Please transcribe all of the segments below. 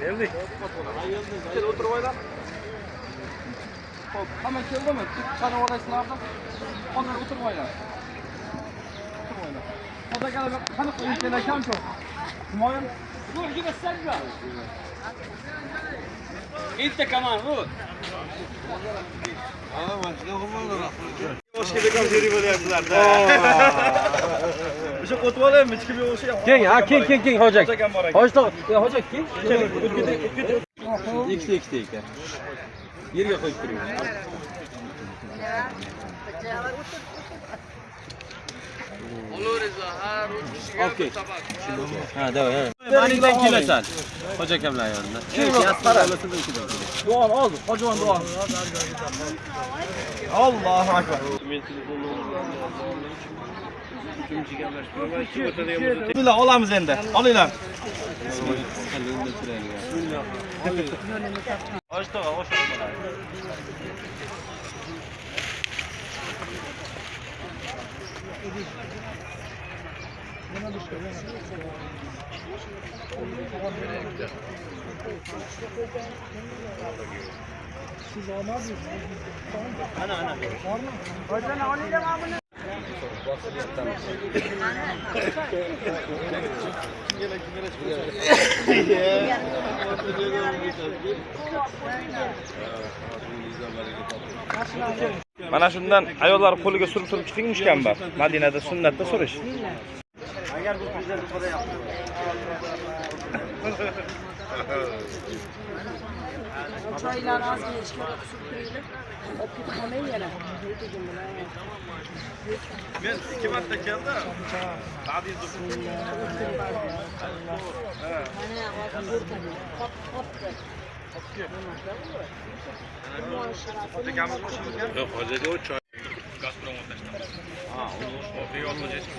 Geldik. Gel otur oyla. Hop, hemen geldi mi? Çana orasını aldım. Ondan otur oyla. Otur oyla. O da geldi. Hani koyun gene kam çok. Moyun. Dur yine sen gel. انت كمان روح hoş geldin jüri bo'lyapsizlar. O'sha o'tib olaymi? Hech kimga o'sha. Keng, ha, keng hoja. Hoja, hoja keng. Ikkita ekan. Yerga qo'yib turing. Okey. Ha, davay. Manidan kelasan. Hoja akamlar yonida. Duoni oldi. Hojajon duoni. Allohu akbar. Bismillah olamiz endi. Olinglar. Hoşto'ga hoş bo'ladi. Siz olmaz mı? Ana. Hocam oynayacağım abone. Mana shundan ayollar qo'liga surib chiqingishgan bor. Madinada sunnatda so'rash. Agar bu bizlar qo'da yapsa. Çaylar az geçti. Ben 2 marta keldi. Hadi Yok, hozirda o choy Gazprom o'tashdi. Ha, u riyolga yetib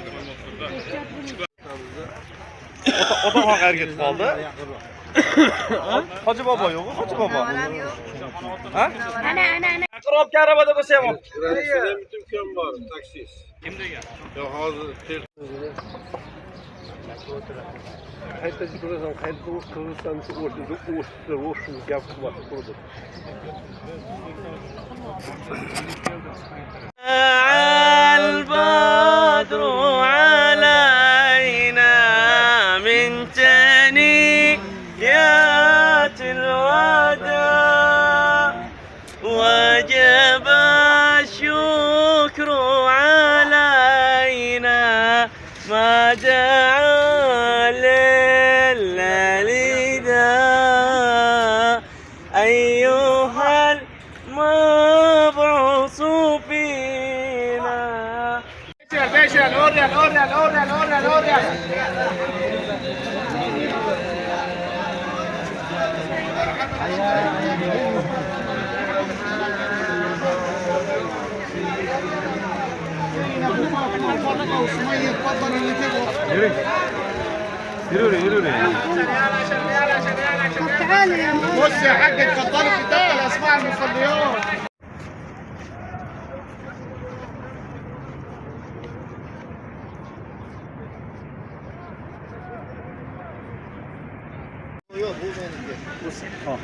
Otaxon qayerga ketib qoldi? Hoji bobo yo'qmi? Hoji bobo. Ha? Ana. Qirobga arabada bo'lsa ham. Bitim kim bor? Taksist. Kim degan? Yo'q, hozir qayerda ko'rasan, qayerda Qirg'iziston o'rtada gap qilmoqchi bo'ldi. البدر علينا من ثنيات الوداع وجب الشكر علينا ما دعا للنداء أيها المبعوث فينا Beşer, oradan. يروري بص يا حاج اتفضلوا كتاب الاسماء المصليات Yok bu benimki. Ha.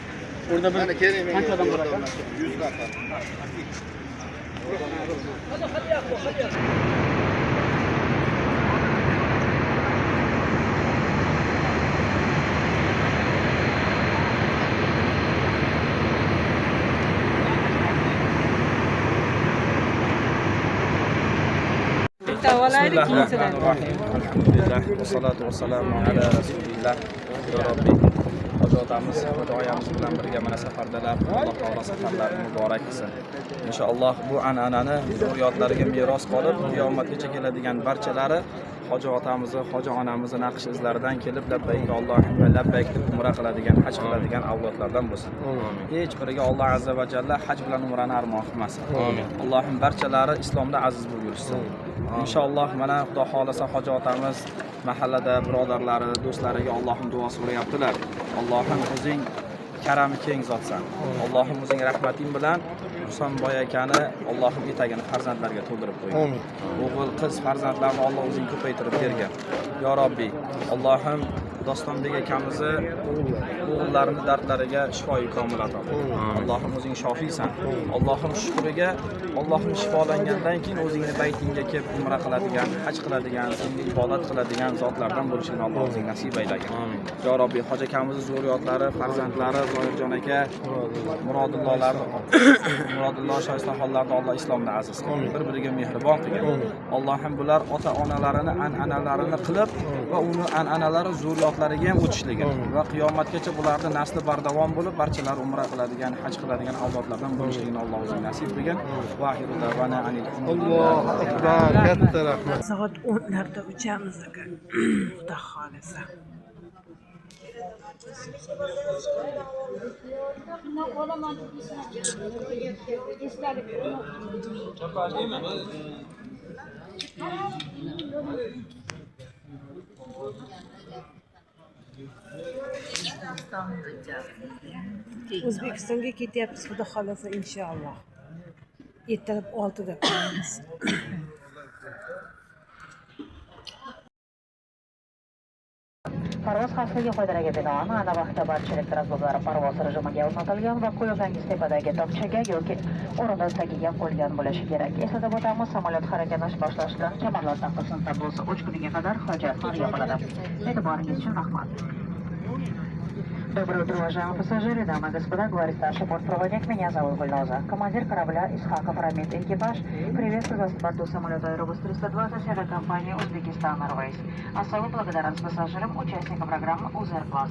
Burada ben kaç adam bırakalım? 100 dakika. Hadi. Bismillahirrahmanirrahim. Alhamdulillah. Wassalatu wassalamu ala rasulillah. Ya Rabbi. Hoji otamiz, hoji oyamiz bilan birga mana safardalar. Alloh taolo safarlarini muborak qilsin. Inshaalloh bu an'anani zurriyotlariga meros qolib, qiyomatgacha keladigan barchalari hoji otamizni, hoji onamizni naqsh izlaridan kelib labbayk Allohumma labbayk deb umra qiladigan, haj qiladigan avlodlardan bo'lsin. Hech biriga Alloh azza va jalla haj bilan umrani armon qilmasin. Amin. Allohim barchalari islomda aziz bo'lib yursin. Inshaalloh mana Xudo xolasa hoji otamiz mahallada birodarlari, do'stlariga Allohim duo so'rayaptilar. Allohim o'zing karami keng zotsan. Allohim o'zing rahmating bilan Husanboy akani Allohim etagini farzandlarga to'ldirib qo'ying. Amin. O'g'il, qiz farzandlarni Alloh o'zing ko'paytirib bergin. Ya Robbi, Allohim Dostonbek akamizni o'g'illarini dardlariga shifoyi komil ato qil. Allohim o'zing shofiysan. Allohim shukriga, Allohim shifolangandan keyin o'zingni baytingga kelib umra qiladigan, haj qiladigan, senga ibodat qiladigan zotlardan bo'lishini Alloh o'zing nasib aylagin. Ya Robbi, hoji akamizni zurriyotlari, farzandlari, Zoirjon aka, Murodullo shoistaxonlarni Alloh islomda aziz qilsin. Bir-biriga mehribon qilgin. Allohim bular ota-onalarini an'analarini qilib va uni an'analari zurriyotlariga ham o'tishligini va qiyomatgacha bularning nasli bardavom bo'lib, barchalar umra qiladigan, haj qiladigan avlodlardan bo'lishligini Alloh o'zi nasib qilgin. Va axiru davana anil Allohu akbar. Katta rahmat. Soat 10larda uchamiz aka. Xudo xolisa. O'zbekistonga ketyapmiz, xudo xolasa inshaalloh. Ertalab 6da qo'yamiz. Parvoz xavfsizligi qoidalariga binoan ana vaqtda barchalik transportlari parvoz rejimiga o'rnatilgan va quyoqangiz tepadagi tokchaga yoki o'rindiq tagiga qo'yilgan bo'lishi kerak. Eslatib o'tamiz, samolyot harakatlanish boshlashdan chamarlar taqilsin tablosi 3 kuniga qadar hojatlar yopiladi. E'tiboringiz uchun rahmat. Доброе утро, уважаемые пассажиры, дамы и господа, говорит старший бортпроводник, меня зовут Гульноза. Командир корабля Исхаков Рамит, экипаж, приветствую вас в борту самолета Аэробус 320 авиакомпании Узбекистан Airways. Особо благодарен пассажирам, участникам программы УЗР-класс.